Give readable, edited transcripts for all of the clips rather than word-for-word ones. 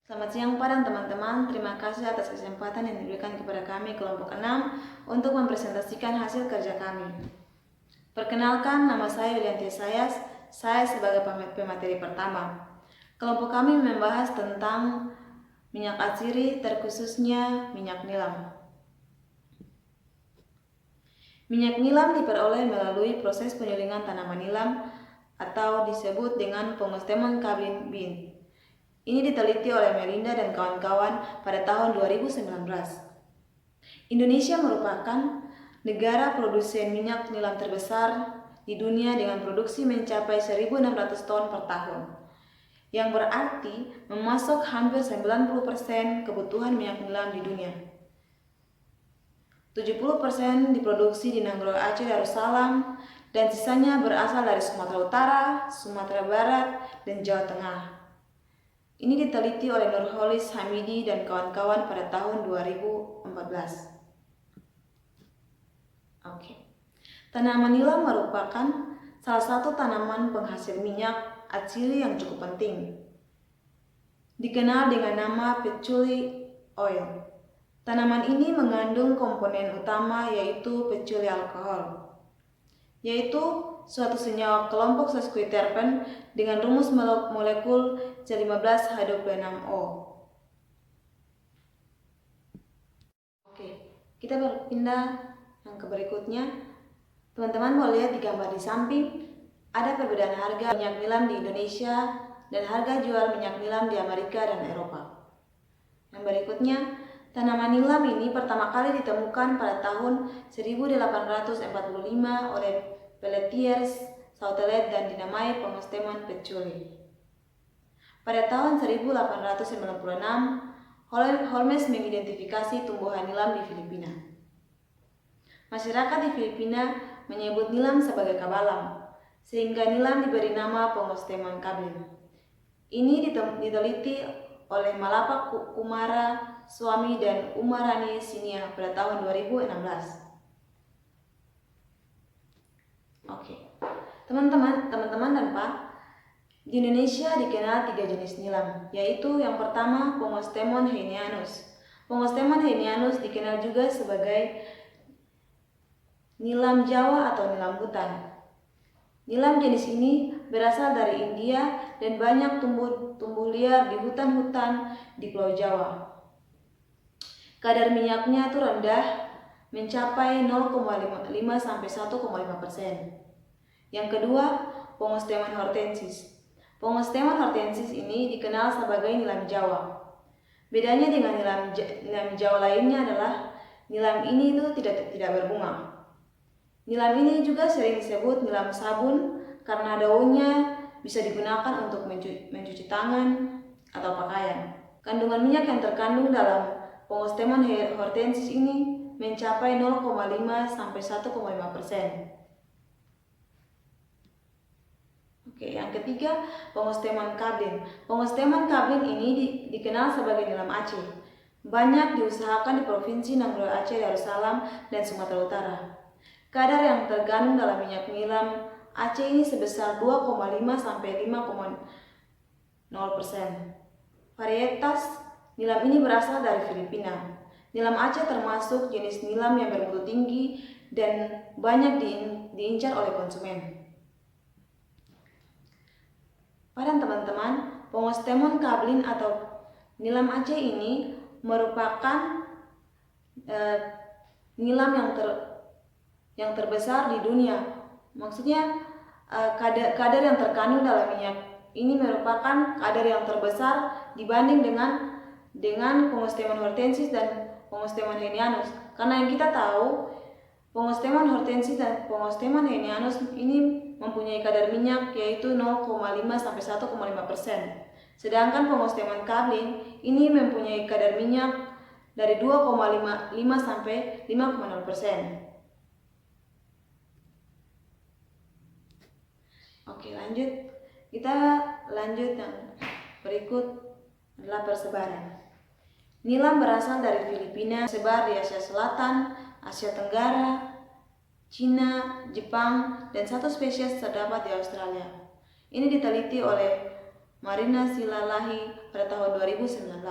Selamat siang teman-teman, terima kasih atas kesempatan yang diberikan kepada kami kelompok 6 untuk mempresentasikan hasil kerja kami. Perkenalkan, nama saya Yulianti Sayas, saya sebagai pemateri pertama. Kelompok kami membahas tentang minyak atsiri, terkhususnya minyak nilam. Minyak nilam diperoleh melalui proses penyulingan tanaman nilam atau disebut dengan pengosteman kablin bean. Ini diteliti oleh Melinda dan kawan-kawan pada tahun 2019. Indonesia merupakan negara produsen minyak nilam terbesar di dunia dengan produksi mencapai 1.600 ton per tahun, yang berarti memasok hampir 90% kebutuhan minyak nilam di dunia. 70% diproduksi di Nagrog Aceh Darussalam dan sisanya berasal dari Sumatera Utara, Sumatera Barat, dan Jawa Tengah. Ini diteliti oleh Nurholis Hamidi dan kawan-kawan pada tahun 2014. Tanaman nilam merupakan salah satu tanaman penghasil minyak atsiri yang cukup penting. Dikenal dengan nama patchouli oil. Tanaman ini mengandung komponen utama yaitu patchouli alkohol, yaitu suatu senyawa kelompok sesquiterpen dengan rumus molekul C15H26O. Kita berpindah yang ke berikutnya. Teman-teman boleh lihat di gambar di samping, ada perbedaan harga minyak nilam di Indonesia dan harga jual minyak nilam di Amerika dan Eropa. Yang berikutnya, tanaman nilam ini pertama kali ditemukan pada tahun 1845 oleh Pelletier Sautelet dan dinamai pengosteman patchouli. Pada tahun 1896, Holmes mengidentifikasi tumbuhan nilam di Filipina. Masyarakat di Filipina menyebut nilam sebagai kabalam, sehingga nilam diberi nama pengosteman kablin. Ini diteliti oleh Malapak Kumara Swami dan Umarani Sinia pada tahun 2016. Teman-teman dan Pak, di Indonesia dikenal 3 jenis nilam, yaitu yang pertama Pengosteman hainianus. Pengosteman hainianus dikenal juga sebagai nilam Jawa atau nilam hutan. Nilam jenis ini berasal dari India dan banyak tumbuh liar di hutan-hutan di Pulau Jawa. Kadar minyaknya itu rendah, mencapai 0,5 sampai 1,5%. Yang kedua, Pengosteman hortensis. Pengosteman hortensis ini dikenal sebagai nilam Jawa. Bedanya dengan nilam Jawa lainnya adalah nilam ini itu tidak berbunga. Nilam ini juga sering disebut nilam sabun karena daunnya bisa digunakan untuk mencuci tangan atau pakaian. Kandungan minyak yang terkandung dalam Pengosteman hortensis ini mencapai 0,5 sampai 1,5%. Yang ketiga, Pengosteman kablin. Pengosteman kablin ini dikenal sebagai nilam Aceh. Banyak diusahakan di Provinsi Nagrog Aceh Darussalam dan Sumatera Utara. Kadar yang terkandung dalam minyak nilam Aceh ini sebesar 2,5 sampai 5,0%. Varietas nilam ini berasal dari Filipina. Nilam Aceh termasuk jenis nilam yang bermutu tinggi dan banyak diincar oleh konsumen. Pada teman-teman, Pengosteman kablin atau nilam Aceh ini merupakan nilam yang terbesar di dunia. Maksudnya kadar yang terkandung dalam minyak ini merupakan kadar yang terbesar dibanding dengan Pengosteman hortensis dan Pengosteman hainianus. Karena yang kita tahu, Pengosteman hortensis dan Pengosteman hainianus ini mempunyai kadar minyak yaitu 0,5 sampai 1,5%. Sedangkan Pengosteman kablin ini mempunyai kadar minyak dari 2,5 sampai 5,0%. Lanjut. Kita lanjut yang berikut adalah persebaran. Nilam berasal dari Filipina, sebar di Asia Selatan, Asia Tenggara, Cina, Jepang, dan satu spesies terdapat di Australia. Ini diteliti oleh Marina Silalahi pada tahun 2019.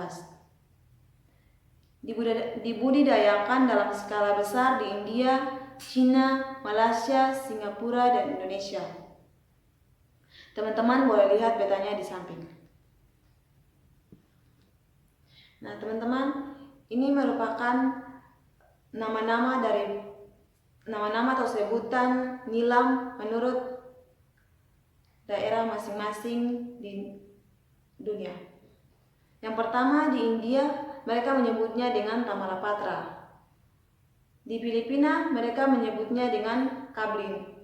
Dibudidayakan dalam skala besar di India, China, Malaysia, Singapura, dan Indonesia. Teman-teman boleh lihat petanya di samping. Nah, teman-teman, ini merupakan nama-nama atau sebutan nilam menurut daerah masing-masing di dunia. Yang pertama di India, mereka menyebutnya dengan Tamalapatra. Di Filipina, mereka menyebutnya dengan Kablin.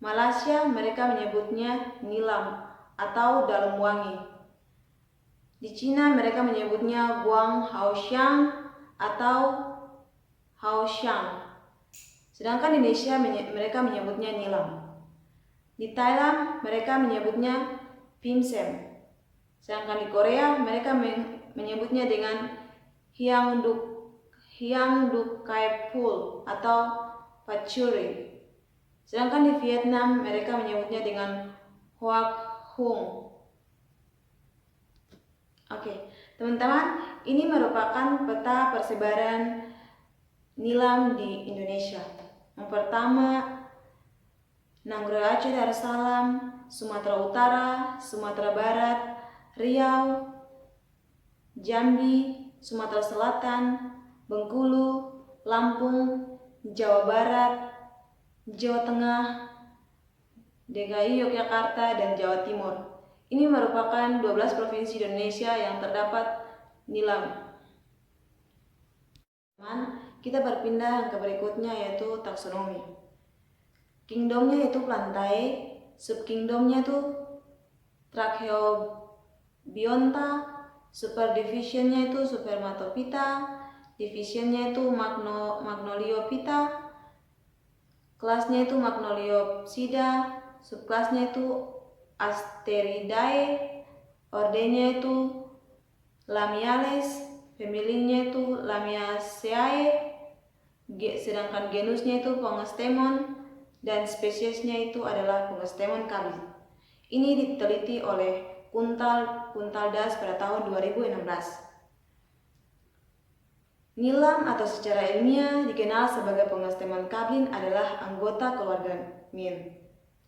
Malaysia, mereka menyebutnya nilam atau dalam wangi. Di Cina, mereka menyebutnya Guang Haoxiang atau Haoxiang. Sedangkan di Indonesia, mereka menyebutnya nilam. Di Thailand, mereka menyebutnya Pimsem. Sedangkan di Korea, mereka menyebutnya dengan Hyang Duk Kai Pul atau Pachuri. Sedangkan di Vietnam, mereka menyebutnya dengan Hoac Hung. Oke, teman-teman, ini merupakan peta persebaran nilam di Indonesia. Yang pertama, Nanggro Aceh Darussalam, Sumatera Utara, Sumatera Barat, Riau, Jambi, Sumatera Selatan, Bengkulu, Lampung, Jawa Barat, Jawa Tengah, DKI Yogyakarta, dan Jawa Timur. Ini merupakan 12 provinsi di Indonesia yang terdapat nilam. Kita berpindah ke berikutnya, yaitu taksonomi. Kingdomnya yaitu Plantae, subkingdomnya itu Tracheobionta, superdivisionnya itu Spermatophyta, divisionnya itu Magnoliophyta, kelasnya itu Magnoliopsida, subkelasnya itu Asteridae, ordennya itu Lamiales, familinya itu Lamiaceae, sedangkan genusnya itu Pongestemon, dan spesiesnya itu adalah Pongestemon Kablin. Ini diteliti oleh Kuntaldas pada tahun 2016. Nilam atau secara ilmiah dikenal sebagai Pongestemon Kablin adalah anggota keluarga Min.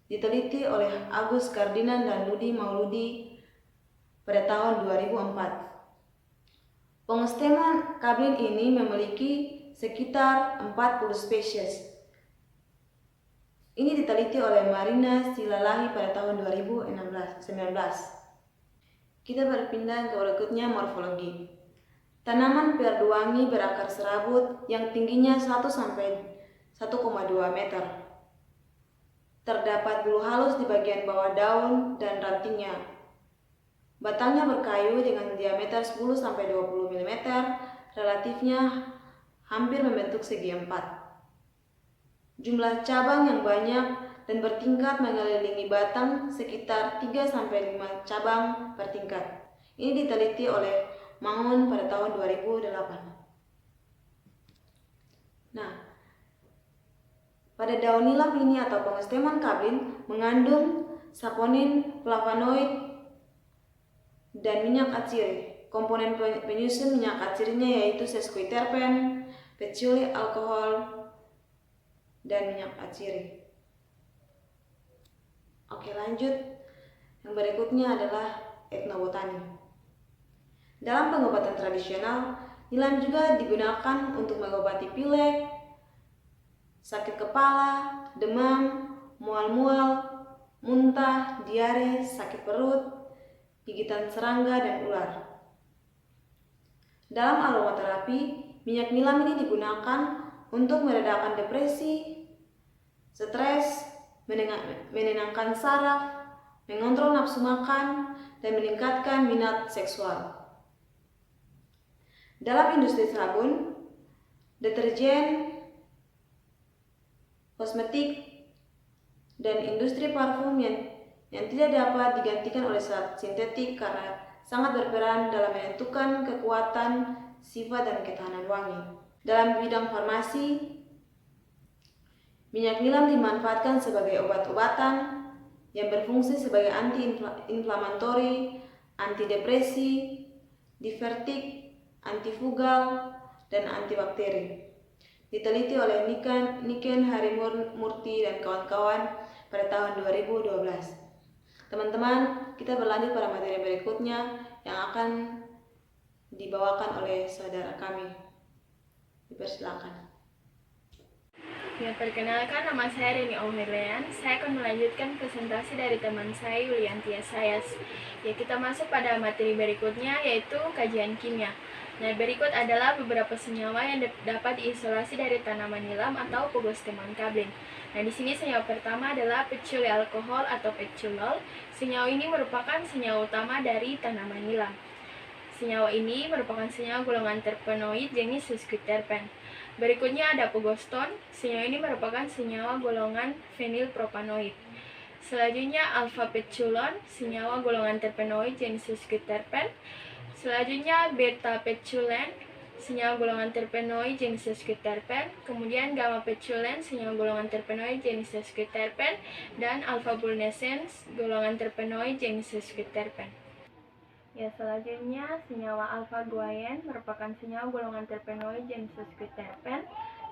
Diteliti oleh Agus Kardinan dan Ludi Mauludi pada tahun 2004. Pongestemon Kablin ini memiliki sekitar 40 spesies. Ini diteliti oleh Marina Silalahi pada tahun 2019. Kita berpindah ke berikutnya, morfologi. Tanaman perduangi berakar serabut yang tingginya 1 sampai 1,2 meter. Terdapat bulu halus di bagian bawah daun dan rantingnya. Batangnya berkayu dengan diameter 10 sampai 20 mm, relatifnya hampir membentuk segi 4. Jumlah cabang yang banyak dan bertingkat mengelilingi batang, sekitar 3-5 cabang per tingkat. Ini diteliti oleh Mangun pada tahun 2008. Nah, pada daun nilam ini atau Pongestemon Kablin mengandung saponin, flavonoid, dan minyak atsiri. Komponen penyusun minyak atsirinya yaitu sesquiterpen, patchouli alkohol, dan minyak atsiri. Oke, lanjut. Yang berikutnya adalah etnobotani. Dalam pengobatan tradisional, nilam juga digunakan untuk mengobati pilek, sakit kepala, demam, mual-mual, muntah, diare, sakit perut, gigitan serangga, dan ular. Dalam aromaterapi, minyak nilam ini digunakan untuk meredakan depresi, stres, menenangkan saraf, mengontrol nafsu makan, dan meningkatkan minat seksual. Dalam industri sabun, deterjen, kosmetik, dan industri parfum yang tidak dapat digantikan oleh zat sintetik karena sangat berperan dalam menentukan kekuatan, sifat, dan ketahanan wangi. Dalam bidang farmasi, minyak nilam dimanfaatkan sebagai obat-obatan yang berfungsi sebagai anti-inflamatori, antidepresi, divertik, antifungal, dan antibakteri. Diteliti oleh Niken Harimurti dan kawan-kawan pada tahun 2012. Teman-teman, kita berlanjut pada materi berikutnya yang akan dibawakan oleh saudara kami. Dipersilakan. Ya, perkenalkan, nama saya Reni Aumerlian. Saya akan melanjutkan presentasi dari teman saya Yulianti Sayas. Ya, kita masuk pada materi berikutnya, yaitu kajian kimia. Nah, berikut adalah beberapa senyawa yang dapat diisolasi dari tanaman nilam atau Pogostemon kablin. Nah, di sini senyawa pertama adalah petyl alkohol atau petylol. Senyawa ini merupakan senyawa utama dari tanaman nilam. Senyawa ini merupakan senyawa golongan terpenoid jenis sesquiterpen. Berikutnya ada pogoston. Senyawa ini merupakan senyawa golongan fenilpropanoid. Selanjutnya alpha-petulon, senyawa golongan terpenoid jenis sesquiterpen. Selanjutnya beta-petulen, senyawa golongan terpenoid jenis sesquiterpen. Kemudian gamma-petulen, senyawa golongan terpenoid jenis sesquiterpen. Dan alpha-bulnescens, golongan terpenoid jenis sesquiterpen. Ya, selanjutnya senyawa alpha-guayen merupakan senyawa golongan terpenoid jenis sesquiterpen.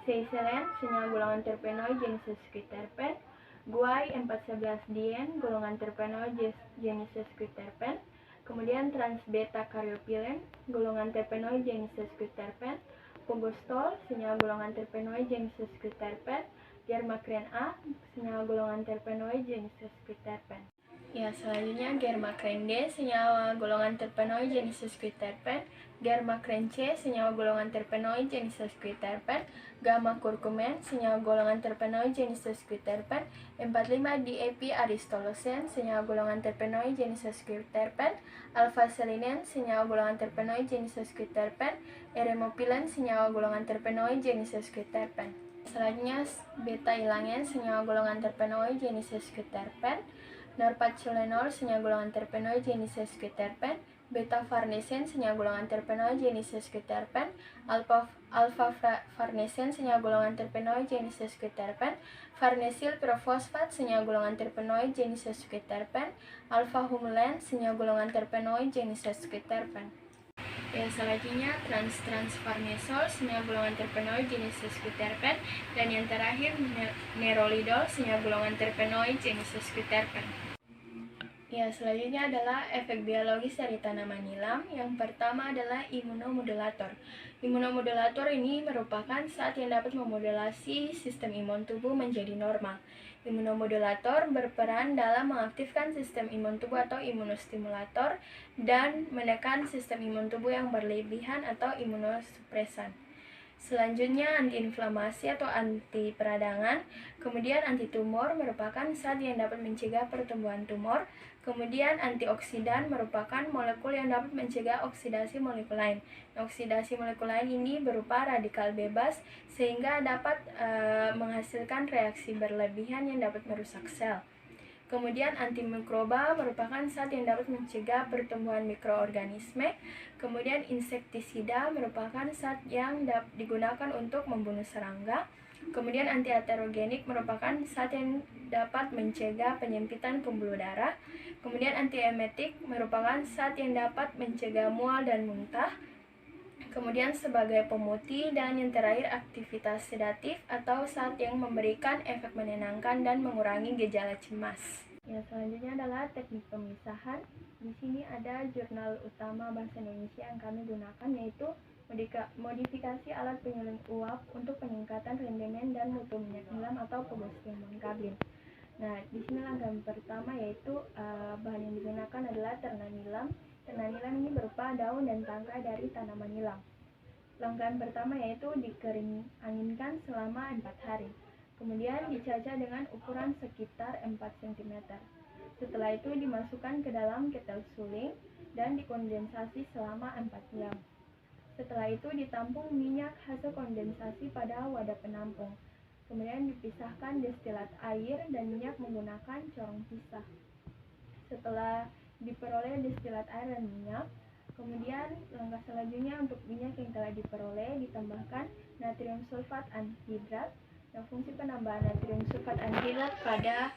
Seiselen, senyawa golongan terpenoid jenis sesquiterpen. Guai 411-dien, golongan terpenoid jenis sesquiterpen. Kemudian trans-beta karyopilen, golongan terpenoid jenis sesquiterpen. Pogostol, senyawa golongan terpenoid jenis sesquiterpen. Germakren A, senyawa golongan terpenoid jenis sesquiterpen. Ya, selanjutnya germakren D, senyawa golongan terpenoid jenis sesquiterpen. Germakren C, senyawa golongan terpenoid jenis sesquiterpen. Gamma kurkumen, senyawa golongan terpenoid jenis sesquiterpen. 45-DAP aristolosen, senyawa golongan terpenoid jenis sesquiterpen. Alpha selinen, senyawa golongan terpenoid jenis sesquiterpen. Eremopilen, senyawa golongan terpenoid jenis sesquiterpen. Selanjutnya beta ilangen, senyawa golongan terpenoid jenis sesquiterpen. Norpaculenol, senyawa golongan terpenoid jenis sesquiterpen. Beta-farnesen, senyawa golongan terpenoid jenis sesquiterpen. Alpha-farnesen, senyawa golongan terpenoid jenis sesquiterpen. Farnesil pirofosfat, senyawa golongan terpenoid jenis sesquiterpen. Alpha-humulen, senyawa golongan terpenoid jenis sesquiterpen. Ya, selanjutnya trans-farnesol, senyawa golongan terpenoid jenis sesquiterpen. Dan yang terakhir nerolidol, senyawa golongan terpenoid jenis sesquiterpen. Ya, selanjutnya adalah efek biologis dari tanaman nilam. Yang pertama adalah imunomodulator. Imunomodulator ini merupakan zat yang dapat memodulasi sistem imun tubuh menjadi normal. Imunomodulator berperan dalam mengaktifkan sistem imun tubuh atau imunostimulator dan menekan sistem imun tubuh yang berlebihan atau imunosupresan. Selanjutnya antiinflamasi atau anti peradangan. Kemudian antitumor merupakan zat yang dapat mencegah pertumbuhan tumor. Kemudian antioksidan merupakan molekul yang dapat mencegah oksidasi molekul lain. Oksidasi molekul lain ini berupa radikal bebas sehingga dapat menghasilkan reaksi berlebihan yang dapat merusak sel. Kemudian antimikroba merupakan zat yang dapat mencegah pertumbuhan mikroorganisme. Kemudian insektisida merupakan zat yang digunakan untuk membunuh serangga. Kemudian antiaterogenik merupakan zat yang dapat mencegah penyempitan pembuluh darah. Kemudian antiemetik merupakan zat yang dapat mencegah mual dan muntah. Kemudian sebagai pemutih, dan yang terakhir aktivitas sedatif atau zat yang memberikan efek menenangkan dan mengurangi gejala cemas. Ya, selanjutnya adalah teknik pemisahan. Di sini ada jurnal utama bahasa Indonesia yang kami gunakan, yaitu modifikasi alat penyuling uap untuk peningkatan rendemen dan mutu minyak nilam atau Pogostemon kablin. Nah, di sini langkah pertama yaitu bahan yang digunakan adalah terna nilam. Terna nilam ini berupa daun dan tangkai dari tanaman nilam. Langkah pertama yaitu dikering-anginkan selama 4 hari. Kemudian dicacah dengan ukuran sekitar 4 cm. Setelah itu dimasukkan ke dalam ketel suling dan dikondensasi selama 4 jam. Setelah itu ditampung minyak hasil kondensasi pada wadah penampung. Kemudian dipisahkan destilat air dan minyak menggunakan corong pisah. Setelah diperoleh destilat air dan minyak, kemudian langkah selanjutnya untuk minyak yang telah diperoleh ditambahkan natrium sulfat anhidrat Nah, fungsi penambahan natrium sulfat anhilat pada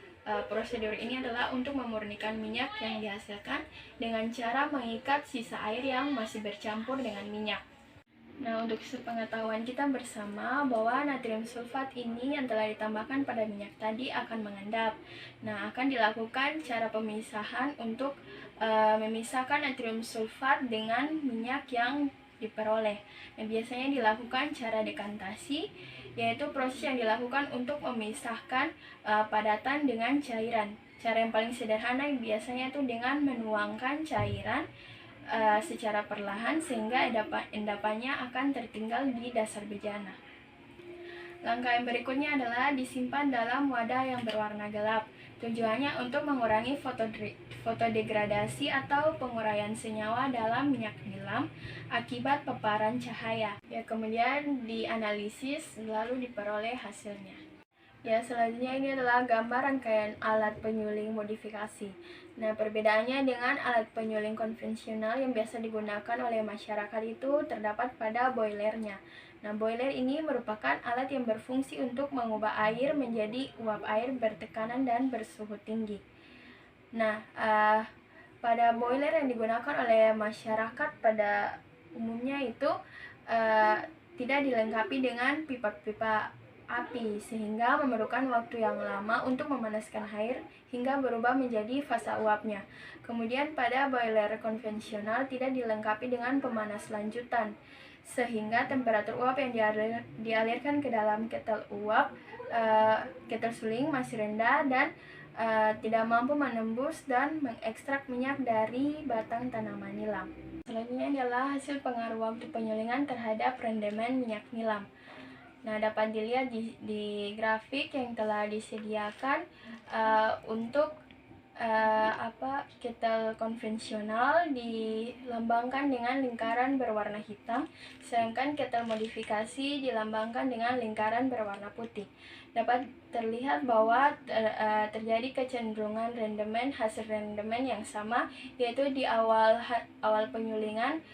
prosedur ini adalah untuk memurnikan minyak yang dihasilkan dengan cara mengikat sisa air yang masih bercampur dengan minyak. Nah, untuk sepengetahuan kita bersama bahwa natrium sulfat ini yang telah ditambahkan pada minyak tadi akan mengendap. Nah, akan dilakukan cara pemisahan untuk memisahkan natrium sulfat dengan minyak yang diperoleh. Nah, biasanya dilakukan cara dekantasi, yaitu proses yang dilakukan untuk memisahkan padatan dengan cairan. Cara yang paling sederhana biasanya itu dengan menuangkan cairan secara perlahan sehingga endapannya akan tertinggal di dasar bejana. Langkah yang berikutnya adalah disimpan dalam wadah yang berwarna gelap. Tujuannya untuk mengurangi fotodegradasi atau penguraian senyawa dalam minyak nilam akibat paparan cahaya. Ya, kemudian dianalisis lalu diperoleh hasilnya. Ya, selanjutnya ini adalah gambar rangkaian alat penyuling modifikasi. Nah, perbedaannya dengan alat penyuling konvensional yang biasa digunakan oleh masyarakat itu terdapat pada boilernya. Nah, boiler ini merupakan alat yang berfungsi untuk mengubah air menjadi uap air bertekanan dan bersuhu tinggi. Nah, pada boiler yang digunakan oleh masyarakat pada umumnya itu tidak dilengkapi dengan pipa-pipa api sehingga memerlukan waktu yang lama untuk memanaskan air hingga berubah menjadi fasa uapnya. Kemudian pada boiler konvensional tidak dilengkapi dengan pemanas lanjutan sehingga temperatur uap yang dialirkan ke dalam ketel uap ketel suling masih rendah dan tidak mampu menembus dan mengekstrak minyak dari batang tanaman nilam. Selanjutnya adalah hasil pengaruh waktu penyulingan terhadap rendemen minyak nilam. Nah, dapat dilihat di grafik yang telah disediakan untuk ketel konvensional dilambangkan dengan lingkaran berwarna hitam, sedangkan ketel modifikasi dilambangkan dengan lingkaran berwarna putih. Dapat terlihat bahwa terjadi kecenderungan rendemen hasil rendemen yang sama, yaitu di awal penyulingan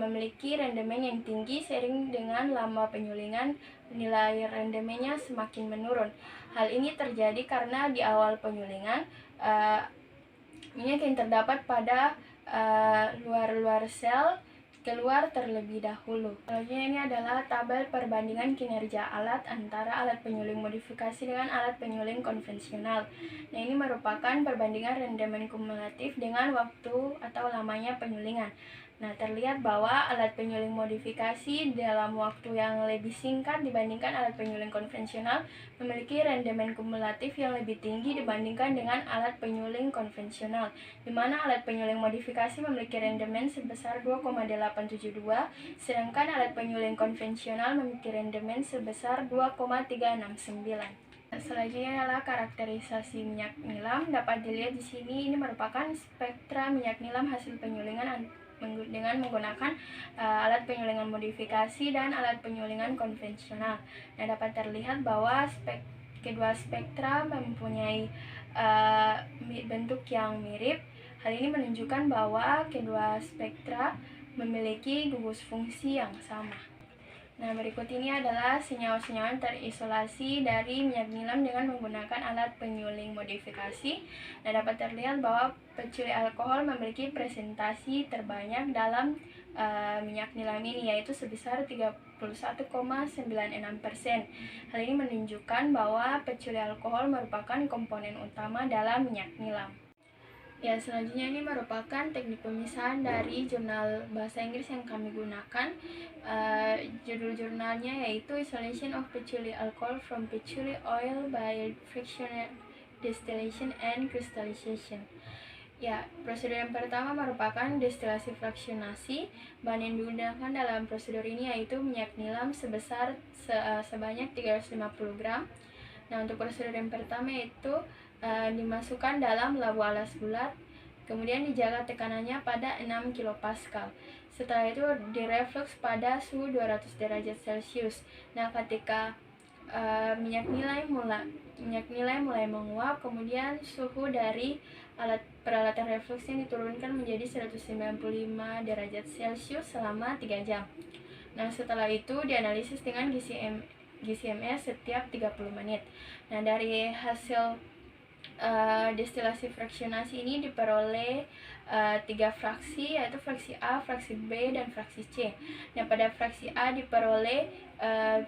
memiliki rendemen yang tinggi, seiring dengan lama penyulingan nilai rendemennya semakin menurun. Hal ini terjadi karena di awal penyulingan minyak yang terdapat pada luar sel keluar terlebih dahulu. Selanjutnya ini adalah tabel perbandingan kinerja alat antara alat penyuling modifikasi dengan alat penyuling konvensional. Nah, ini merupakan perbandingan rendemen kumulatif dengan waktu atau lamanya penyulingan. Nah, terlihat bahwa alat penyuling modifikasi dalam waktu yang lebih singkat dibandingkan alat penyuling konvensional memiliki rendemen kumulatif yang lebih tinggi dibandingkan dengan alat penyuling konvensional, di mana alat penyuling modifikasi memiliki rendemen sebesar 2,872, sedangkan alat penyuling konvensional memiliki rendemen sebesar 2,369. Selanjutnya adalah karakterisasi minyak nilam. Dapat dilihat di sini, ini merupakan spektra minyak nilam hasil penyulingan dengan menggunakan alat penyulingan modifikasi dan alat penyulingan konvensional. Nah, dapat terlihat bahwa kedua spektra mempunyai bentuk yang mirip. Hal ini menunjukkan bahwa kedua spektra memiliki gugus fungsi yang sama. Nah, berikut ini adalah senyawa-senyawa terisolasi dari minyak nilam dengan menggunakan alat penyuling modifikasi. Nah, dapat terlihat bahwa peculi alkohol memiliki presentasi terbanyak dalam minyak nilam ini, yaitu sebesar 31,96%. Hal ini menunjukkan bahwa peculi alkohol merupakan komponen utama dalam minyak nilam. Ya, selanjutnya ini merupakan teknik pemisahan dari jurnal bahasa Inggris yang kami gunakan. Judul jurnalnya yaitu Isolation of Patchouli Alcohol from Patchouli Oil by Fractional Distillation and Crystallization. Ya, prosedur yang pertama merupakan destilasi fraksionasi. Bahan yang digunakan dalam prosedur ini yaitu minyak nilam sebesar sebanyak 350 gram. Nah, untuk prosedur yang pertama itu dimasukkan dalam labu alas bulat, kemudian dijaga tekanannya pada 6 kilopascal. Setelah itu direflux pada suhu 200 derajat Celcius. Nah, ketika minyak nilai mulai menguap, kemudian suhu dari peralatan refluxnya diturunkan menjadi 195 derajat Celcius selama 3 jam. Nah, setelah itu dianalisis dengan GCMS setiap 30 menit. Nah, dari hasil destilasi fraksionasi ini diperoleh 3 fraksi, yaitu fraksi A, fraksi B, dan fraksi C. Nah, pada fraksi A diperoleh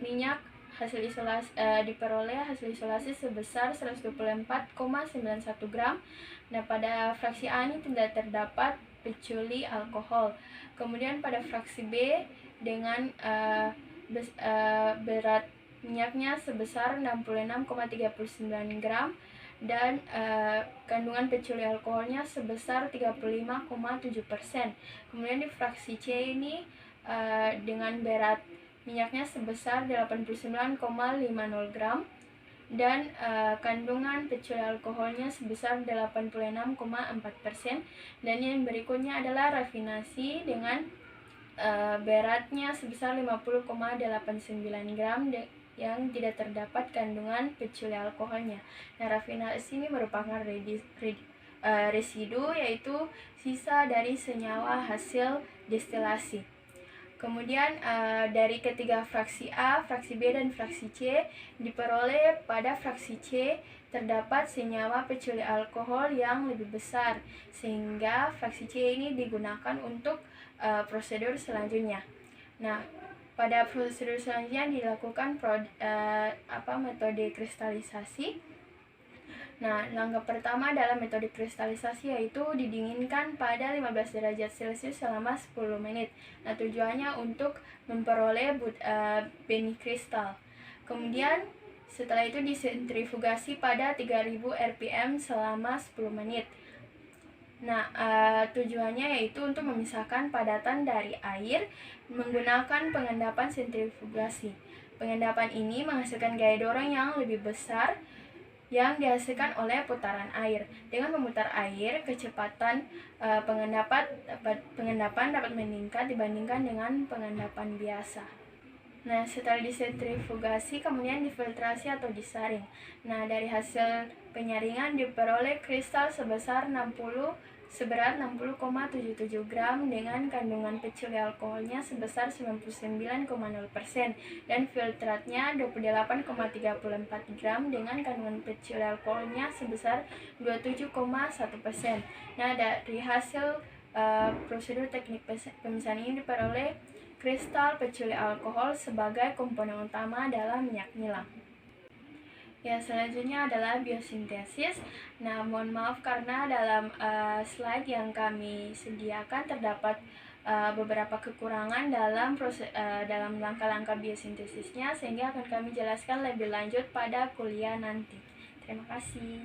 minyak hasil isolasi sebesar 124,91 gram. Nah, pada fraksi A ini tidak terdapat peculi alkohol. Kemudian pada fraksi B dengan berat minyaknya sebesar 66,39 gram dan kandungan peculi alkoholnya sebesar 35,7%. Kemudian di fraksi C ini dengan berat minyaknya sebesar 89,50 gram dan kandungan peculi alkoholnya sebesar 86,4%. Dan yang berikutnya adalah rafinasi dengan beratnya sebesar 50,89 gram yang tidak terdapat kandungan peculi alkoholnya. Nah, rafinasi ini merupakan residu, yaitu sisa dari senyawa hasil destilasi. Kemudian dari ketiga fraksi A, fraksi B, dan fraksi C diperoleh pada fraksi C terdapat senyawa peculi alkohol yang lebih besar, sehingga fraksi C ini digunakan untuk prosedur selanjutnya. Nah, pada prosedur selanjutnya dilakukan metode kristalisasi. Nah, langkah pertama dalam metode kristalisasi yaitu didinginkan pada 15 derajat Celcius selama 10 menit. Nah, tujuannya untuk memperoleh benih kristal. Kemudian setelah itu disentrifugasi pada 3000 rpm selama 10 menit. Nah, tujuannya yaitu untuk memisahkan padatan dari air menggunakan pengendapan sentrifugasi. Pengendapan ini menghasilkan gaya dorong yang lebih besar yang dihasilkan oleh putaran air. Dengan memutar air, kecepatan pengendapan dapat meningkat dibandingkan dengan pengendapan biasa. Nah, setelah disentrifugasi kemudian difiltrasi atau disaring. Nah, dari hasil penyaringan diperoleh kristal seberat 60,77 gram dengan kandungan peculi alkoholnya sebesar 99,0% dan filtratnya 28,34 gram dengan kandungan peculi alkoholnya sebesar 27,1%. Nah, dari hasil prosedur teknik pemisahan ini diperoleh kristal peculi alkohol sebagai komponen utama dalam minyak nilam. Ya, selanjutnya adalah biosintesis. Nah, mohon maaf karena dalam slide yang kami sediakan terdapat beberapa kekurangan dalam langkah-langkah biosintesisnya, sehingga akan kami jelaskan lebih lanjut pada kuliah nanti. Terima kasih.